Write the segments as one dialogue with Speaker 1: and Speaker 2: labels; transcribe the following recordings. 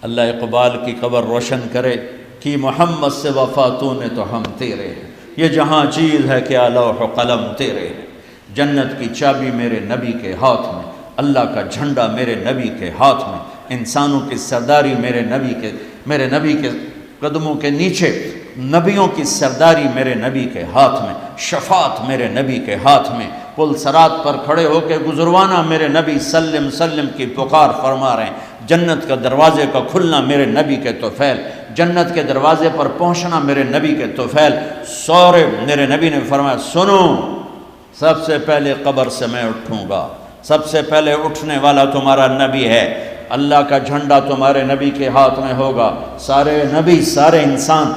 Speaker 1: اللہ اقبال کی قبر روشن کرے کہ محمد سے وفاتوں نے تو ہم تیرے ہیں، یہ جہاں چیز ہے کیا لوح و قلم تیرے ہیں، جنت کی چابی میرے نبی کے ہاتھ میں، اللہ کا جھنڈا میرے نبی کے ہاتھ میں، انسانوں کی سرداری میرے نبی کے قدموں کے نیچے، نبیوں کی سرداری میرے نبی کے ہاتھ میں، شفاعت میرے نبی کے ہاتھ میں، پل صراط پر کھڑے ہو کے گزروانا میرے نبی سلم سلم کی پکار فرما رہے ہیں، جنت کا دروازے کا کھلنا میرے نبی کے طفیل، جنت کے دروازے پر پہنچنا میرے نبی کے طفیل، سورے میرے نبی نے فرمایا سنو، سب سے پہلے قبر سے میں اٹھوں گا، سب سے پہلے اٹھنے والا تمہارا نبی ہے، اللہ کا جھنڈا تمہارے نبی کے ہاتھ میں ہوگا، سارے نبی سارے انسان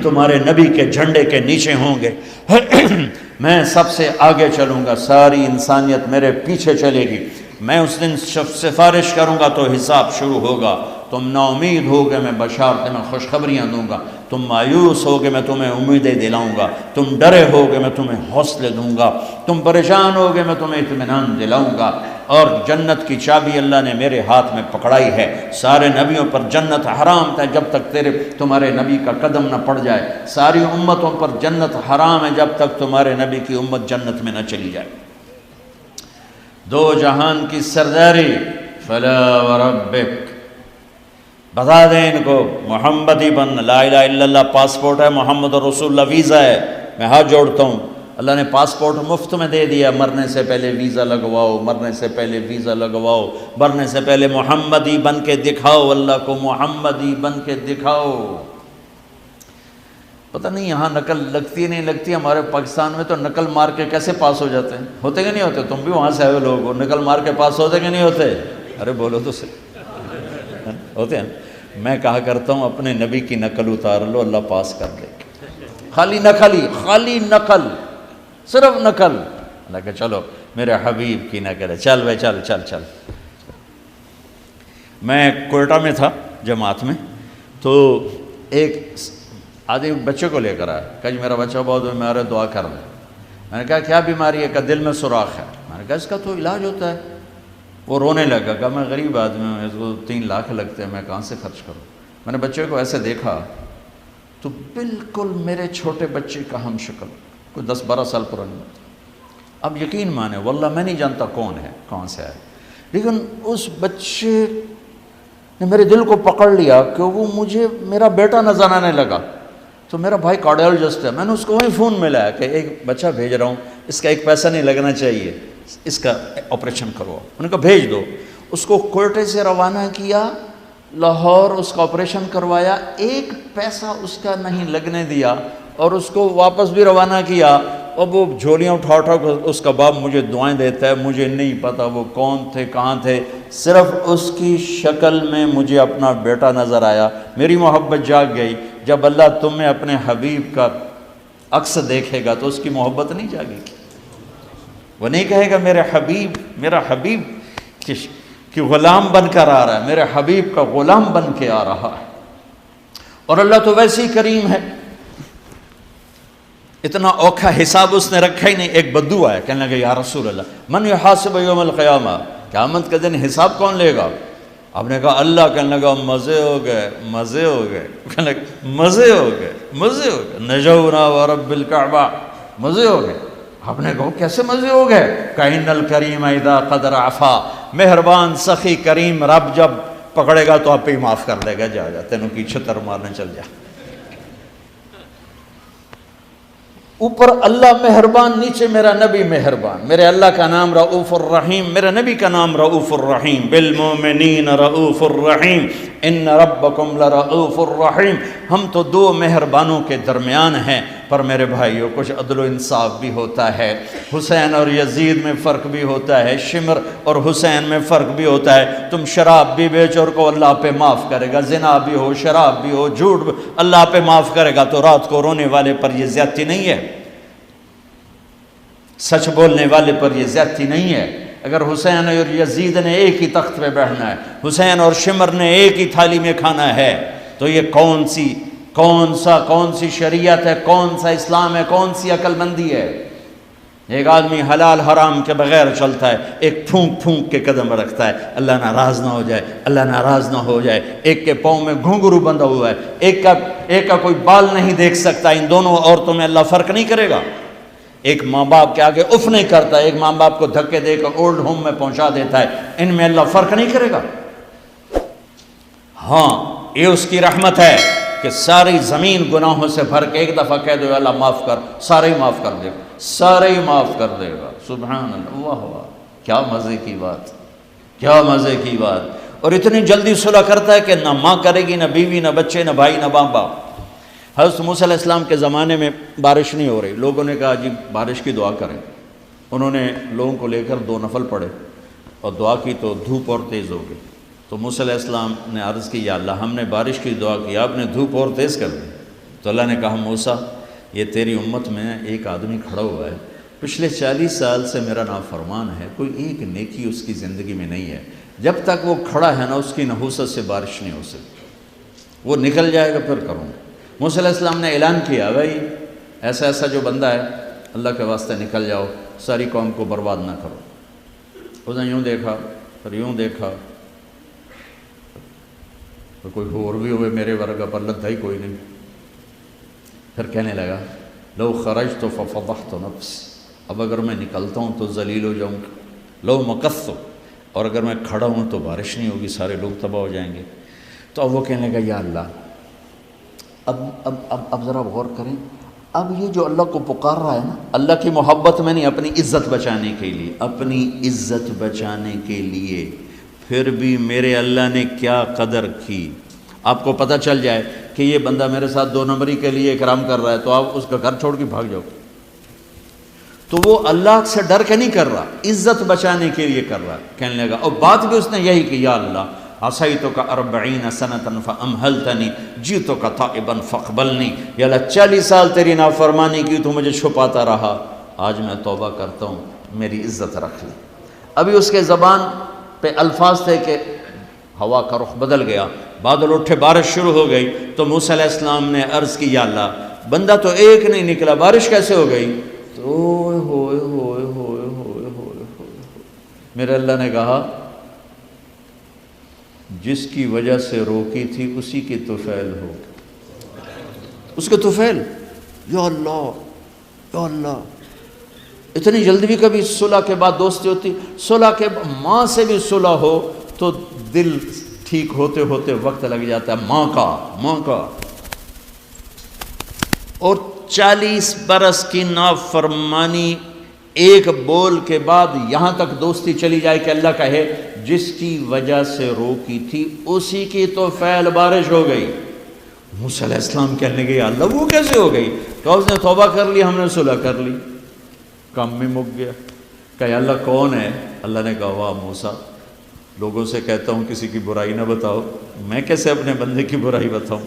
Speaker 1: تمہارے نبی کے جھنڈے کے نیچے ہوں گے، میں سب سے آگے چلوں گا، ساری انسانیت میرے پیچھے چلے گی، میں اس دن سفارش کروں گا تو حساب شروع ہوگا، تم نا امید ہوگے میں بشارت میں خوشخبریاں دوں گا، تم مایوس ہوگے میں تمہیں امیدیں دلاؤں گا، تم ڈرے ہوگے میں تمہیں حوصلے دوں گا، تم پریشان ہوگے میں تمہیں اطمینان دلاؤں گا، اور جنت کی چابی اللہ نے میرے ہاتھ میں پکڑائی ہے، سارے نبیوں پر جنت حرام تھا جب تک تمہارے نبی کا قدم نہ پڑ جائے، ساری امتوں پر جنت حرام ہے جب تک تمہارے نبی کی امت جنت میں نہ چلی جائے۔ دو جہان کی سرداری، فلا وربک، بتا دیں ان کو محمدی بن، لا الہ الا اللہ پاسپورٹ ہے، محمد رسول اللہ ویزا ہے، میں ہاتھ جوڑتا ہوں، اللہ نے پاسپورٹ مفت میں دے دیا، مرنے سے پہلے ویزا لگواؤ، مرنے سے پہلے ویزا لگواؤ، مرنے سے پہلے محمدی بن کے دکھاؤ، اللہ کو محمدی بن کے دکھاؤ۔ پتہ نہیں یہاں نقل لگتی ہے نہیں لگتی، ہمارے پاکستان میں تو نقل مار کے کیسے پاس ہو جاتے ہیں، ہوتے کہ نہیں ہوتے؟ تم بھی وہاں سے آئے لوگ ہو، نقل مار کے پاس ہوتے کہ نہیں ہوتے؟ ارے بولو تو صحیح، ہوتے ہیں۔ میں کہا کرتا ہوں اپنے نبی کی نقل اتار لو، اللہ پاس کر دے، خالی نقل، صرف نقل، اللہ کہ چلو میرے حبیب کی نقل ہے، چل بھائی چل۔ میں کوئٹہ میں تھا جماعت میں، تو ایک آدمی بچے کو لے کر آیا، کہا جی میرا بچہ بہت بیمار ہے، دعا کر دیں۔ میں نے کہا کیا بیماری ہے؟ کہ دل میں سوراخ ہے۔ میں نے کہا اس کا تو علاج ہوتا ہے۔ وہ رونے لگا، کہا میں غریب آدمی ہوں، اس کو 3 لاکھ لگتے ہیں، میں کہاں سے خرچ کروں؟ میں نے بچے کو ایسے دیکھا تو بالکل میرے چھوٹے بچے کا ہم شکل، کوئی 10-12 سال پرانی۔ اب یقین مانے واللہ میں نہیں جانتا کون ہے، کون سے ہے، لیکن اس بچے نے میرے دل کو پکڑ لیا کہ وہ مجھے میرا بیٹا نظر آنے لگا۔ تو میرا بھائی کارڈیالوجسٹ ہے، میں نے اس کو وہیں فون ملایا کہ ایک بچہ بھیج رہا ہوں، اس کا 1 پیسہ نہیں لگنا چاہیے، اس کا آپریشن کرو۔ انہوں نے کہا بھیج دو۔ اس کو کوئٹے سے روانہ کیا، لاہور اس کا آپریشن کروایا، 1 پیسہ اس کا نہیں لگنے دیا، اور اس کو واپس بھی روانہ کیا۔ اب وہ جھولیاں اٹھا اس کا باپ مجھے دعائیں دیتا ہے، مجھے نہیں پتا وہ کون تھے کہاں تھے، صرف اس کی شکل میں مجھے اپنا بیٹا نظر آیا، میری محبت جاگ گئی۔ جب اللہ تمہیں اپنے حبیب کا عکس دیکھے گا تو اس کی محبت نہیں جاگے گی، وہ نہیں کہے گا میرا حبیب کہ غلام بن کر آ رہا ہے، میرے حبیب کا غلام بن کے آ رہا ہے۔ اور اللہ تو ویسے ہی کریم ہے، اتنا اوکھا حساب اس نے رکھا ہی نہیں۔ ایک بدو آیا، کہنے لگا یا رسول اللہ من یحاسب یوم القیامہ، قیامت کے دن حساب کون لے گا؟ آپ نے کہا اللہ۔ کہنے لگا مزے ہو گئے، کہنے لگا مزے ہو گئے، نجونا ورب الکعبہ، مزے ہو گئے۔ آپ نے کہا کیسے مزے ہو گئے؟ کہ ان الکریم اذا قدر عفا، مہربان سخی کریم رب جب پکڑے گا تو آپ ہی معاف کر دے گا، جا تینوں کی چھتر مارنے چل جا۔ اوپر اللہ مہربان، نیچے میرا نبی مہربان۔ میرے اللہ کا نام رؤوف الرحیم، میرے نبی کا نام رؤوف الرحیم، بالمؤمنین رؤوف الرحیم، ان ربکم لرؤوف الرحیم۔ ہم تو 2 مہربانوں کے درمیان ہیں، پر میرے بھائیوں کچھ عدل و انصاف بھی ہوتا ہے، حسین اور یزید میں فرق بھی ہوتا ہے، شمر اور حسین میں فرق بھی ہوتا ہے۔ تم شراب بھی بیچو اور کو اللہ پہ معاف کرے گا، زنا بھی ہو، شراب بھی ہو، جھوٹ بھی اللہ پہ معاف کرے گا، تو رات کو رونے والے پر یہ زیادتی نہیں ہے، سچ بولنے والے پر یہ زیادتی نہیں ہے۔ اگر حسین اور یزید نے ایک ہی تخت پہ بیٹھنا ہے، حسین اور شمر نے ایک ہی تھالی میں کھانا ہے، تو یہ کون سی شریعت ہے، کون سا اسلام ہے، کون سی عقل مندی ہے؟ ایک آدمی حلال حرام کے بغیر چلتا ہے، ایک پھونک پھونک کے قدم رکھتا ہے، اللہ ناراض نہ ہو جائے، اللہ ناراض نہ ہو جائے۔ ایک کے پاؤں میں گھنگرو بندھا ہوا ہے، ایک کا کوئی بال نہیں دیکھ سکتا۔ ان دونوں عورتوں میں اللہ فرق نہیں کرے گا۔ ایک ماں باپ کے آگے اف نہیں کرتا، ایک ماں باپ کو دھکے دے کر اولڈ ہوم میں پہنچا دیتا ہے، ان میں اللہ فرق نہیں کرے گا۔ ہاں، یہ اس کی رحمت ہے کہ ساری زمین گناہوں سے بھر کے ایک دفعہ کہہ دو اللہ معاف کر، سارے ہی معاف کر دے گا، سارے ہی معاف کر دے گا۔ سبحان اللہ، واہ واہ، کیا مزے کی بات، کیا مزے کی بات۔ اور اتنی جلدی صلح کرتا ہے کہ نہ ماں کرے گی، نہ بیوی، نہ بچے، نہ بھائی، نہ باپ باپ۔ حضرت موسیٰ علیہ السلام کے زمانے میں بارش نہیں ہو رہی، لوگوں نے کہا جی بارش کی دعا کریں۔ انہوں نے لوگوں کو لے کر 2 نفل پڑھے اور دعا کی تو دھوپ اور تیز ہو گئی۔ تو موسیٰ علیہ السلام نے عرض کی یا اللہ ہم نے بارش کی دعا کی، آپ نے دھوپ اور تیز کر دی۔ تو اللہ نے کہا موسیٰ یہ تیری امت میں ایک آدمی کھڑا ہوا ہے، پچھلے 40 سال سے میرا نافرمان ہے، کوئی ایک نیکی اس کی زندگی میں نہیں ہے، جب تک وہ کھڑا ہے نا اس کی نحوست سے بارش نہیں ہو سکتی، وہ نکل جائے گا پھر کروں۔ موسیٰ علیہ السلام نے اعلان کیا بھائی ایسا ایسا جو بندہ ہے اللہ کے واسطے نکل جاؤ، ساری قوم کو برباد نہ کرو۔ اس نے یوں دیکھا پھر یوں دیکھا، تو کوئی اور بھی ہوئے میرے ورگا پر لدھا ہی کوئی نہیں۔ پھر کہنے لگا لو خرجت ففضحت نفسی، اب اگر میں نکلتا ہوں تو ذلیل ہو جاؤں گا، لو مکثت، اور اگر میں کھڑا ہوں تو بارش نہیں ہوگی، سارے لوگ تباہ ہو جائیں گے۔ تو اب وہ کہنے لگا یا اللہ اب ذرا غور کریں، اب یہ جو اللہ کو پکار رہا ہے نا، اللہ کی محبت میں نہیں، اپنی عزت بچانے کے لیے، اپنی عزت بچانے کے لیے، پھر بھی میرے اللہ نے کیا قدر کی۔ آپ کو پتہ چل جائے کہ یہ بندہ میرے ساتھ 2 نمبری کے لیے اکرام کر رہا ہے تو آپ اس کا گھر چھوڑ کے بھاگ جاؤ۔ تو وہ اللہ سے ڈر کے نہیں کر رہا، عزت بچانے کے لیے کر رہا۔ کہنے لگا، اور بات بھی اس نے یہی کی، یا اللہ عصیتک 40 سنۃ فامہلتنی جئتک تائبا فاقبلنی، یا اللہ 40 سال تیری نافرمانی کی تو مجھے چھپاتا رہا، آج میں توبہ کرتا ہوں، میری عزت رکھ لی۔ ابھی اس کے زبان پہ الفاظ تھے کہ ہوا کا رخ بدل گیا، بادل اٹھے، بارش شروع ہو گئی۔ تو موسیٰ علیہ السلام نے عرض کی یا اللہ بندہ تو ایک نہیں نکلا، بارش کیسے ہو گئی؟ تو ہوئے ہوئے ہوئے ہوئے ہوئے ہوئے ہوئے، میرے اللہ نے کہا جس کی وجہ سے روکی تھی اسی کی طفیل ہو، اس کے طفیل۔ یا اللہ یا اللہ، اتنی جلدی بھی کبھی صلح کے بعد دوستی ہوتی؟ صلح کے ماں سے بھی صلح ہو تو دل ٹھیک ہوتے ہوتے وقت لگ جاتا ہے، ماں کا۔ اور 40 برس کی نافرمانی ایک بول کے بعد یہاں تک دوستی چلی جائے کہ اللہ کہے جس کی وجہ سے روکی تھی اسی کی تو فعل بارش ہو گئی۔ موسیٰ علیہ السلام کہنے لگے اللہ وہ کیسے ہو گئی؟ تو اس نے توبہ کر لی، ہم نے صلح کر لی، کام میں مک گیا۔ کہ اللہ کون ہے؟ اللہ نے کہا واہ موسیٰ، لوگوں سے کہتا ہوں کسی کی برائی نہ بتاؤ، میں کیسے اپنے بندے کی برائی بتاؤں؟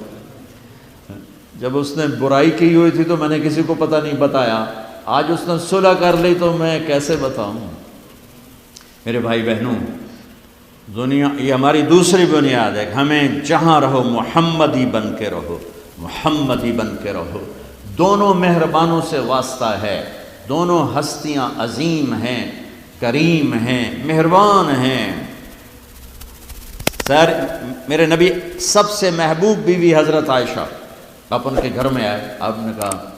Speaker 1: جب اس نے برائی کی ہوئی تھی تو میں نے کسی کو پتہ نہیں بتایا، آج اس نے صلح کر لی تو میں کیسے بتاؤں؟ میرے بھائی بہنوں، دنیا یہ ہماری دوسری بنیاد ہے، ہمیں جہاں رہو محمدی بن کے رہو، محمدی بن کے رہو۔ دونوں مہربانوں سے واسطہ ہے، دونوں ہستیاں عظیم ہیں، کریم ہیں، مہربان ہیں۔ سر میرے نبی سب سے محبوب بیوی حضرت عائشہ، آپ ان کے گھر میں آئے، آپ نے کہا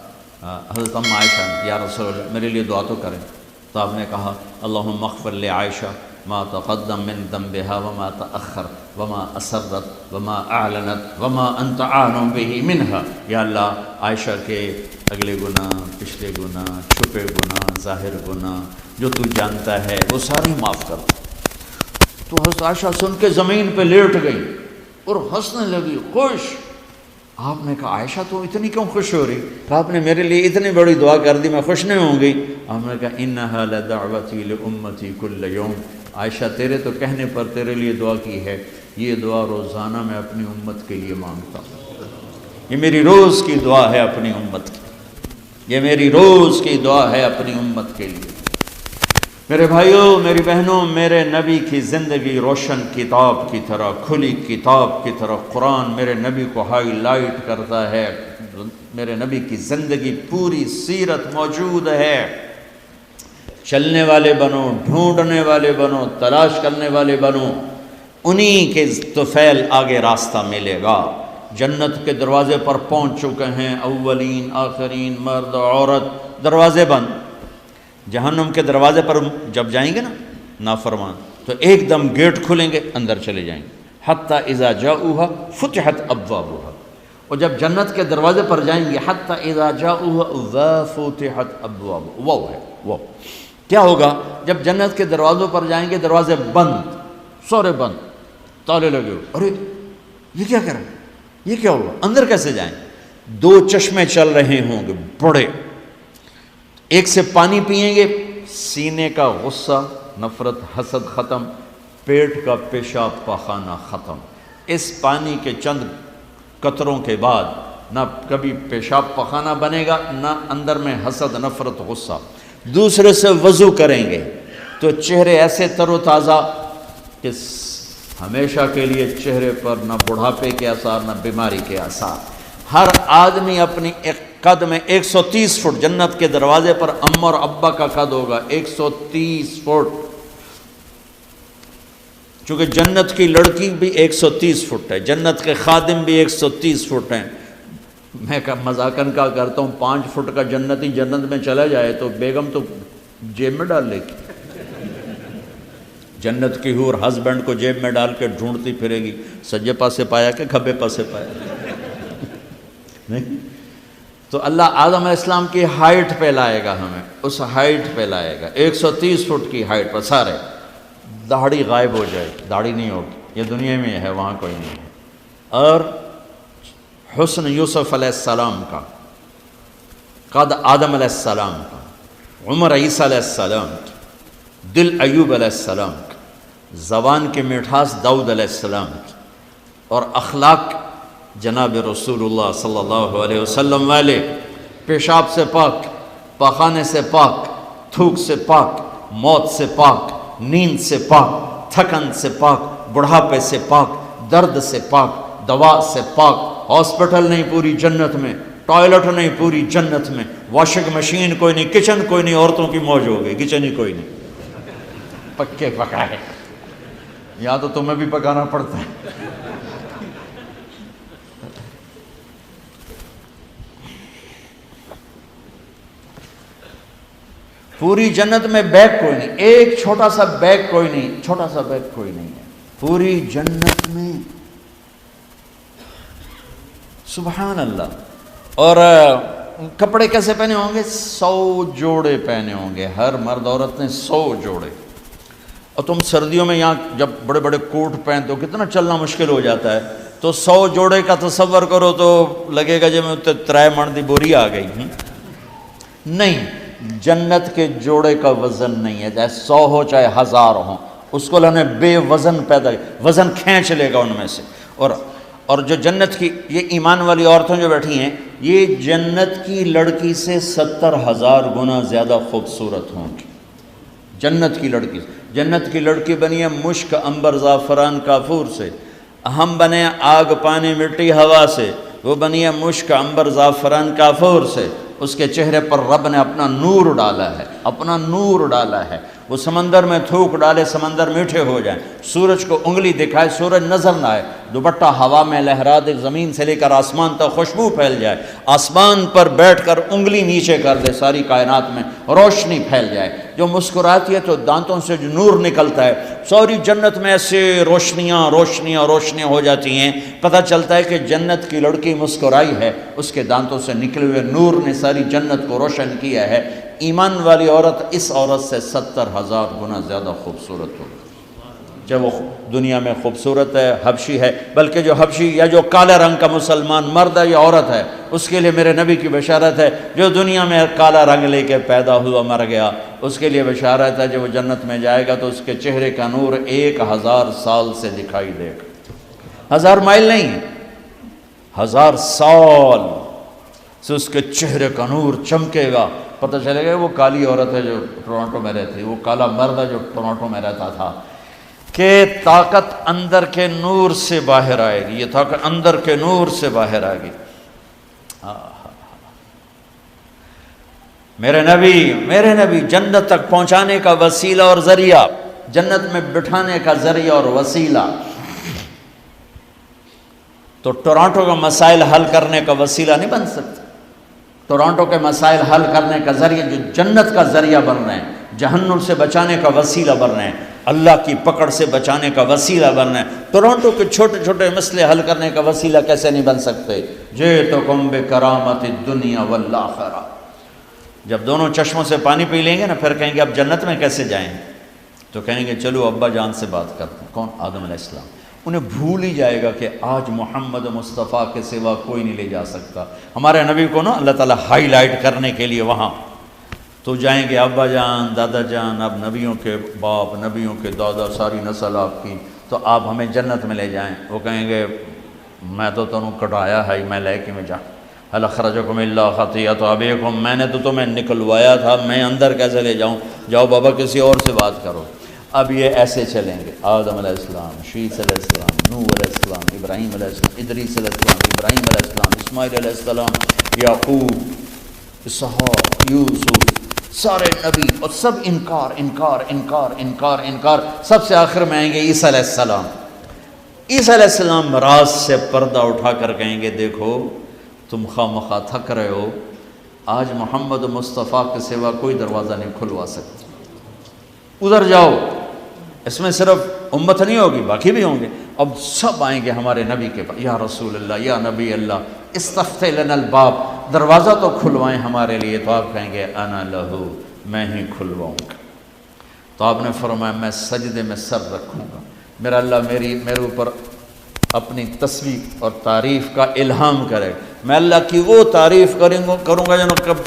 Speaker 1: حضرت ام عائشہ یا رسول اللہ میرے لیے دعا تو کریں۔ تو آپ نے کہا اللہم اغفر لعائشہ ما تقدم من ذنبها وما تأخر وما اسرت وما اعلنت وما انت اعلم به منها، یا اللہ عائشہ کے اگلے گناہ، پچھلے گناہ، چھپے گناہ، ظاہر گناہ جو تو جانتا ہے وہ ساری معاف کر۔ تو حضرت عائشہ سن کے زمین پہ لیٹ گئی اور ہنسنے لگی، خوش۔ آپ نے کہا عائشہ تو اتنی کیوں خوش ہو رہی؟ کہ آپ نے میرے لیے اتنی بڑی دعا کر دی، میں خوش نہیں ہوں گی؟ آپ نے کہا انہا لدعوتی لامتی کل یوم، عائشہ تیرے تو کہنے پر تیرے لیے دعا کی ہے، یہ دعا روزانہ میں اپنی امت کے لیے مانگتا ہوں، یہ میری روز کی دعا ہے اپنی امت کی، یہ میری روز کی دعا ہے اپنی امت کے لیے۔ میرے بھائیوں، میری بہنوں، میرے نبی کی زندگی روشن کتاب کی طرح، کھلی کتاب کی طرح قرآن میرے نبی کو ہائی لائٹ کرتا ہے۔ میرے نبی کی زندگی پوری سیرت موجود ہے۔ چلنے والے بنو، ڈھونڈنے والے بنو، تلاش کرنے والے بنو، انہی کے طفیل آگے راستہ ملے گا۔ جنت کے دروازے پر پہنچ چکے ہیں، اولین آخرین، مرد عورت، دروازے بند۔ جہنم کے دروازے پر جب جائیں گے نا نافرمان، تو ایک دم گیٹ کھلیں گے، اندر چلے جائیں گے۔ حتی اذا جاؤوها فتحت ابوابها، اور جب جنت کے دروازے پر جائیں گے، حتی اذا جاؤوها فتحت ابوابها، وہ ہے وہ کیا ہوگا جب جنت کے دروازوں پر جائیں گے، دروازے بند، سورے بند، تالے لگے ہوئے، ارے یہ کیا کر رہے ہیں، یہ کیا ہوگا، اندر کیسے جائیں؟ دو چشمے چل رہے ہوں گے بڑے، ایک سے پانی پئیں گے، سینے کا غصہ، نفرت، حسد ختم، پیٹ کا پیشاب پاخانہ ختم۔ اس پانی کے چند قطروں کے بعد نہ کبھی پیشاب پاخانہ بنے گا، نہ اندر میں حسد، نفرت، غصہ۔ دوسرے سے وضو کریں گے تو چہرے ایسے تر و تازہ کہ ہمیشہ کے لیے چہرے پر نہ بڑھاپے کے آثار، نہ بیماری کے آثار۔ ہر آدمی اپنی ایک قد میں 130 فٹ، جنت کے دروازے پر اماں اور ابا کا قد ہوگا 130 فٹ، چونکہ جنت کی لڑکی بھی 130 فٹ ہے، جنت کے خادم بھی 130 فٹ ہیں۔ میں مذاقاً کا کرتا ہوں 5 فٹ کا جنتی جنت میں چلا جائے تو بیگم تو جیب میں ڈال لے گی، جنت کی حور ہسبینڈ کو جیب میں ڈال کے ڈھونڈتی پھرے گی، سجے پاسے پایا کہ کھبے پاسے پایا، نہیں؟ تو اللہ آدم علیہ السلام کی ہائٹ پہ لائے گا ہمیں، اس ہائٹ پہ لائے گا 130 فٹ کی ہائٹ پر، سارے داڑھی غائب ہو جائے، داڑھی نہیں ہوگی، یہ دنیا میں ہے، وہاں کوئی نہیں ہے۔ اور حسن یوسف علیہ السلام کا، قد آدم علیہ السلام کا، عمر عیسیٰ علیہ السلام کی، دل ایوب علیہ السلام کی، زبان کی مٹھاس داؤد علیہ السلام کی، اور اخلاق جناب رسول اللہ صلی اللہ علیہ وسلم والے، پیشاب سے پاک، پاخانے سے پاک، تھوک سے پاک، موت سے پاک، نیند سے پاک، تھکن سے پاک، بڑھاپے سے پاک، درد سے پاک، دوا سے پاک۔ ہاسپٹل نہیں پوری جنت میں، ٹوائلٹ نہیں پوری جنت میں، واشنگ مشین کوئی نہیں، کچن کوئی نہیں، عورتوں کی موج ہو گئی، کچن ہی کوئی نہیں، پکے پکائے، یا تو تمہیں بھی پکانا پڑتا ہے۔ پوری جنت میں بیگ کوئی نہیں، ایک چھوٹا سا بیگ کوئی نہیں، چھوٹا سا بیگ کوئی نہیں ہے پوری جنت میں، سبحان اللہ۔ اور کپڑے کیسے پہنے ہوں گے؟ 100 جوڑے پہنے ہوں گے، ہر مرد عورت نے 100 جوڑے۔ اور تم سردیوں میں یہاں جب بڑے بڑے کوٹ پہنتے ہو کتنا چلنا مشکل ہو جاتا ہے، تو 100 جوڑے کا تصور کرو تو لگے گا جب میں ترائے من دی بوری آ گئی۔ نہیں، جنت کے جوڑے کا وزن نہیں ہے، چاہے 100 ہو چاہے 1000 ہوں، اس کو اللہ نے بے وزن پیدا کیا، وزن کھینچ لے گا ان میں سے۔ اور جو جنت کی یہ ایمان والی عورتیں جو بیٹھی ہیں، یہ جنت کی لڑکی سے 70,000 گنا زیادہ خوبصورت ہوں گی۔ جنت کی لڑکی، جنت کی لڑکی بنی ہے مشک، عنبر، زعفران، کافور سے، ہم بنے آگ، پانی، مٹی، ہوا سے، وہ بنی ہے مشک، عنبر، زعفران، کافور سے۔ اس کے چہرے پر رب نے اپنا نور ڈالا ہے، اپنا نور ڈالا ہے۔ وہ سمندر میں تھوک ڈالے، سمندر میٹھے ہو جائیں، سورج کو انگلی دکھائے، سورج نظر نہ آئے، دوپٹہ ہوا میں لہرا دے، زمین سے لے کر آسمان تک خوشبو پھیل جائے، آسمان پر بیٹھ کر انگلی نیچے کر دے، ساری کائنات میں روشنی پھیل جائے، جو مسکراتی ہے تو دانتوں سے جو نور نکلتا ہے، ساری جنت میں ایسے روشنیاں روشنیاں روشنیاں ہو جاتی ہیں، پتہ چلتا ہے کہ جنت کی لڑکی مسکرائی ہے، اس کے دانتوں سے نکلے ہوئے نور نے ساری جنت کو روشن کیا ہے۔ ایمان والی عورت اس عورت سے 70,000 گنا زیادہ خوبصورت ہوگی، جب وہ دنیا میں خوبصورت ہے، حبشی ہے، بلکہ جو حبشی یا جو کالے رنگ کا مسلمان مرد ہے یا عورت ہے، اس کے لیے میرے نبی کی بشارت ہے، جو دنیا میں کالا رنگ لے کے پیدا ہوا مر گیا، اس کے لیے بشارت ہے، جب وہ جنت میں جائے گا تو اس کے چہرے کا نور 1000 سال سے دکھائی دے گا، 1000 مائل نہیں، 1000 سال سے اس کے چہرے کا نور چمکے گا، پتہ چلے گا وہ کالی عورت ہے جو ٹورانٹو میں رہتی، وہ کالا مرد ہے جو ٹورانٹو میں رہتا تھا، کہ طاقت اندر کے نور سے باہر آئے گی، یہ طاقت اندر کے نور سے باہر آئے گی۔ میرے نبی جنت تک پہنچانے کا وسیلہ اور ذریعہ، جنت میں بٹھانے کا ذریعہ اور وسیلہ۔ تو ٹورانٹو کا مسائل حل کرنے کا وسیلہ نہیں بن سکتا، ٹورانٹو کے مسائل حل کرنے کا ذریعہ جو جنت کا ذریعہ بن رہے ہیں، جہنم سے بچانے کا وسیلہ بن رہے ہیں، اللہ کی پکڑ سے بچانے کا وسیلہ بن رہے ہیں، ٹورانٹو کے چھوٹے چھوٹے مسئلے حل کرنے کا وسیلہ کیسے نہیں بن سکتے؟ جئتکم بکرامت الدنیا والآخرہ۔ جب دونوں چشموں سے پانی پی لیں گے نا، پھر کہیں گے اب جنت میں کیسے جائیں؟ تو کہیں گے چلو ابا جان سے بات کرتے ہیں۔ کون؟ آدم علیہ السلام۔ انہیں بھول ہی جائے گا کہ آج محمد مصطفیٰ کے سوا کوئی نہیں لے جا سکتا۔ ہمارے نبی کو نا اللہ تعالیٰ ہائی لائٹ کرنے کے لیے وہاں تو جائیں گے، ابا جان، دادا جان، اب نبیوں کے باپ، نبیوں کے دادا، ساری نسل آپ کی، تو آپ ہمیں جنت میں لے جائیں۔ وہ کہیں گے میں تو تمہیں کٹایا ہے، میں لے کے میں جا هل اخرجکم الا خطیئۃ ابیکم، میں نے تو تمہیں نکلوایا تھا، میں اندر کیسے لے جاؤں؟ جاؤ بابا کسی اور سے بات کرو۔ اب یہ ایسے چلیں گے، آدم علیہ السلام، شیث علیہ السلام، نوح علیہ السلام، ابراہیم علیہ السلام، ادریس علیہ السلام، ابراہیم علیہ السلام، اسماعیل علیہ السلام، یعقوب، اسحاق، یوسف، سارے نبی، اور سب انکار انکار انکار انکار انکار، سب سے آخر میں آئیں گے عیسیٰ علیہ السلام۔ عیسیٰ علیہ السلام راز سے پردہ اٹھا کر کہیں گے دیکھو تم خواہ مخواہ تھک رہے ہو، آج محمد مصطفیٰ کے سوا کوئی دروازہ نہیں کھلوا سکتا، ادھر جاؤ۔ اس میں صرف امت نہیں ہوگی، باقی بھی ہوں گے۔ اب سب آئیں گے ہمارے نبی کے پاس، یا رسول اللہ، یا نبی اللہ، استفتح لنا الباب، دروازہ تو کھلوائیں ہمارے لیے۔ تو آپ کہیں گے انا لہو، میں ہی کھلواؤں گا۔ تو آپ نے فرمایا میں سجدے میں سر رکھوں گا، میرا اللہ میرے اوپر اپنی تسبیح اور تعریف کا الہام کرے، میں اللہ کی وہ تعریف کروں گا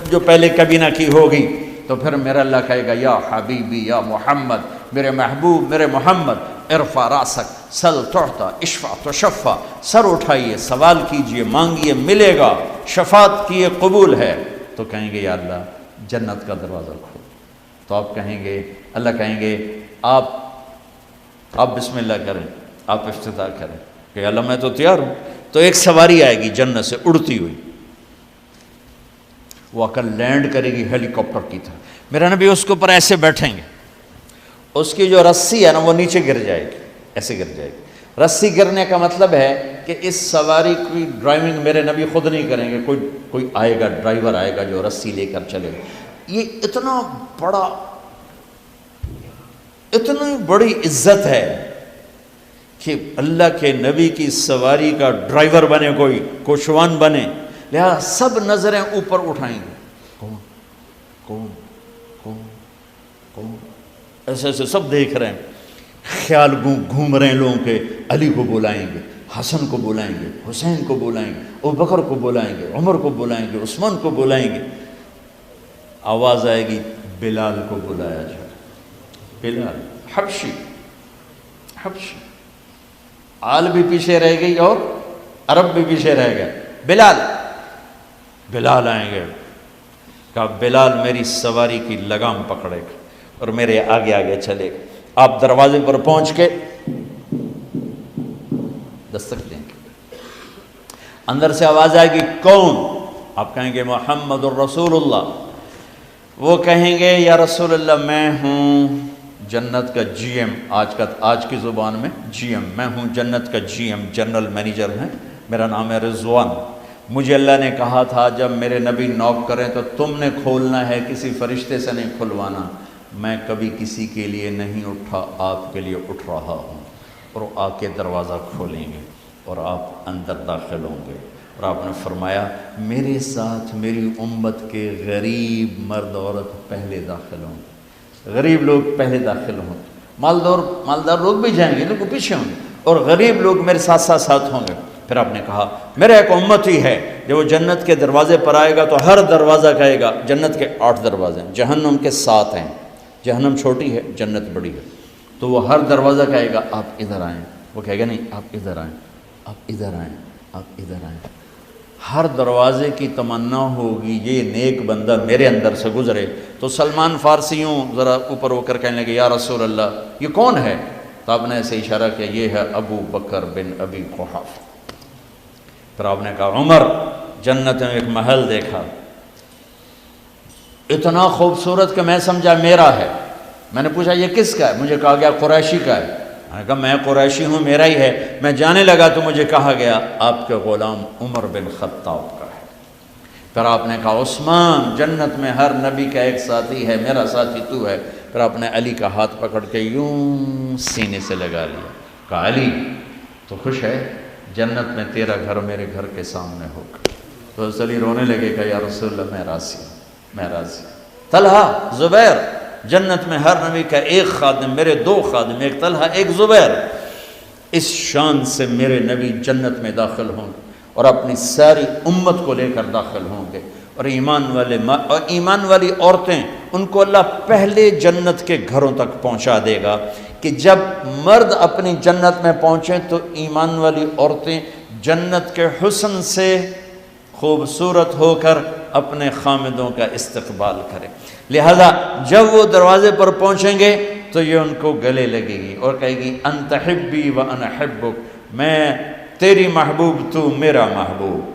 Speaker 1: جو پہلے کبھی نہ کی ہوگی۔ تو پھر میرا اللہ کہے گا یا حبیبی یا محمد، میرے محبوب میرے محمد، ارفع راسک سل تعطا اشفع تشفع، سر اٹھائیے سوال کیجئے مانگیے ملے گا، شفاعت کی یہ قبول ہے۔ تو کہیں گے یا اللہ جنت کا دروازہ کھول۔ تو آپ کہیں گے، اللہ کہیں گے آپ بسم اللہ کریں، آپ افتتاح کریں کہ اللہ میں تو تیار ہوں۔ تو ایک سواری آئے گی جنت سے اڑتی ہوئی، وہ آ کر لینڈ کرے گی ہیلی کاپٹر کی طرح، میرا نبی اس کے اوپر ایسے بیٹھیں گے، اس کی جو رسی ہے نا وہ نیچے گر جائے گی، ایسے گر جائے گی۔ رسی گرنے کا مطلب ہے کہ اس سواری کی ڈرائیونگ میرے نبی خود نہیں کریں گے، کوئی آئے گا، ڈرائیور آئے گا جو رسی لے کر چلے گا۔ یہ اتنی بڑی عزت ہے کہ اللہ کے نبی کی سواری کا ڈرائیور بنے کوئی، کوشوان بنے، لہذا سب نظریں اوپر اٹھائیں گے، کون کون کون کون، ایسے ایسے سب دیکھ رہے ہیں، خیال گھوم رہے ہیں لوگوں کے، علی کو بلائیں گے، حسن کو بلائیں گے، حسین کو بلائیں گے، ابوبکر کو بلائیں گے، عمر کو بلائیں گے، عثمان کو بلائیں گے۔ آواز آئے گی بلال کو بلایا جائے، بلال حبشی، آل بھی پیچھے رہ گئی اور عرب بھی پیچھے رہ گئے، بلال آئیں گے، کہا بلال میری سواری کی لگام پکڑے گا اور میرے آگے آگے چلے گا۔ آپ دروازے پر پہنچ کے دستک دیں گے، اندر سے آواز آئے گی کون؟ آپ کہیں گے محمد الرسول اللہ۔ وہ کہیں گے یا رسول اللہ میں ہوں جنت کا جی ایم، آج کی زبان میں جی ایم، میں ہوں جنت کا جی ایم، جنرل مینیجر ہے، میرا نام ہے رضوان۔ مجھے اللہ نے کہا تھا جب میرے نبی نوک کریں تو تم نے کھولنا ہے، کسی فرشتے سے نہیں کھلوانا۔ میں کبھی کسی کے لیے نہیں اٹھا، آپ کے لیے اٹھ رہا ہوں، اور آ کے دروازہ کھولیں گے اور آپ اندر داخل ہوں گے۔ اور آپ نے فرمایا میرے ساتھ میری امت کے غریب مرد عورت پہلے داخل ہوں گے، غریب لوگ پہلے داخل ہوں گے، مالدار لوگ بھی جائیں گے لیکن پیچھے ہوں گے، اور غریب لوگ میرے ساتھ ہوں گے۔ پھر آپ نے کہا میرا ایک امت ہی ہے جب وہ جنت کے دروازے پر آئے گا تو ہر دروازہ کہے گا، جنت کے 8 دروازے ہیں، جہنم کے 7 ہیں، جہنم چھوٹی ہے جنت بڑی ہے، تو وہ ہر دروازہ کہے گا آپ ادھر آئیں، وہ کہے گا نہیں آپ ادھر آئیں، آپ ادھر آئیں، آپ ادھر آئیں۔ ہر دروازے کی تمنا ہوگی یہ نیک بندہ میرے اندر سے گزرے۔ تو سلمان فارسیوں ذرا اوپر ہو کر کہنے لگے یا رسول اللہ یہ کون ہے؟ تو آپ نے ایسے اشارہ کیا یہ ہے ابو بکر بن ابی قحافہ۔ پھر آپ نے کہا عمر، جنت میں ایک محل دیکھا، اتنا خوبصورت کہ میں سمجھا میرا ہے۔ میں نے پوچھا یہ کس کا ہے؟ مجھے کہا گیا قریشی کا ہے۔ میں نے کہا میں قریشی ہوں، میرا ہی ہے۔ میں جانے لگا تو مجھے کہا گیا آپ کے غلام عمر بن خطاب کا ہے۔ پھر آپ نے کہا عثمان جنت میں ہر نبی کا ایک ساتھی ہے، میرا ساتھی تو ہے۔ پھر آپ نے علی کا ہاتھ پکڑ کے یوں سینے سے لگا لیا، کہا علی تو خوش ہے؟ جنت میں تیرا گھر میرے گھر کے سامنے ہوگا۔ تو علی رونے لگے کہ یا رسول اللہ میں راضی ہوں، میں راضی ہوں۔ طلحہ، زبیر، جنت میں ہر نبی کا ایک خادم، میرے دو خادم، ایک طلحہ ایک زبیر، اس شان سے میرے نبی جنت میں داخل ہوں گے اور اپنی ساری امت کو لے کر داخل ہوں گے۔ اور ایمان والی عورتیں ان کو اللہ پہلے جنت کے گھروں تک پہنچا دے گا کہ جب مرد اپنی جنت میں پہنچیں تو ایمان والی عورتیں جنت کے حسن سے خوبصورت ہو کر اپنے خامدوں کا استقبال کریں۔ لہذا جب وہ دروازے پر پہنچیں گے تو یہ ان کو گلے لگے گی اور کہے گی انت حبی و انا حبک، میں تیری محبوب تو میرا محبوب۔